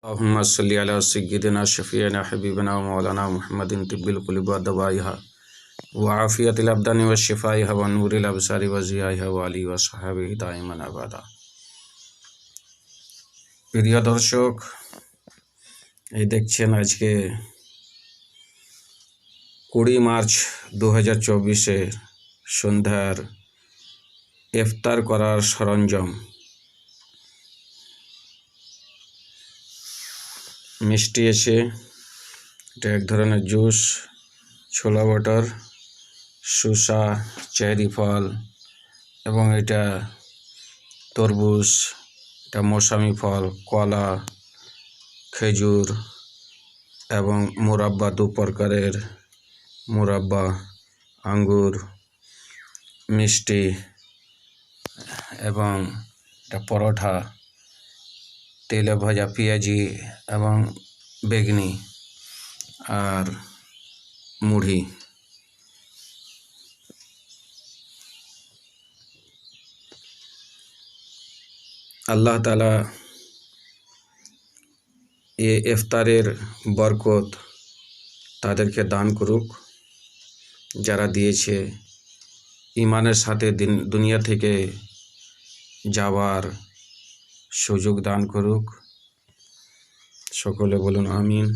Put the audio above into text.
अल्लाहुम्मा सल्लि अला सय्यिदिना शफ़ीअना हबीबना व मौलाना मुहम्मदिन तिब्बिल क़ुलूब व दवाइहा व आफ़ियतिल अबदानि व शिफ़ाइहा व नूरिल अबसारि व ज़ियाइहा व आलिहि व सहाबिहि दाइमान अबादा। প্রিয় দর্শক, এই দেখছেন আজকে 20 মার্চ 2024 সন্ধ্যার ইফতার করার সরঞ্জাম। মিষ্টি আছে, এটা এক ধরনের জুস, ছোলা বাটার, শসা, চেরি ফল এবং এটা তরমুজ, এটা মৌসুমি ফল, কলা, খেজুর এবং মুরাব্বা, দু প্রকারের মুরাব্বা, আঙ্গুর, মিষ্টি এবং এটা পরোটা, তেলে ভাজা পেঁয়াজি এবং বেগনি আর মুড়ি। আল্লাহ তাআলা এ ইফতারের বরকত তাদেরকে দান করুক, যারা দিয়েছে। ইমানের সাথে দুনিয়া থেকে যাওয়ার সুযোগ দান করুক। সকলে বলুন আমিন।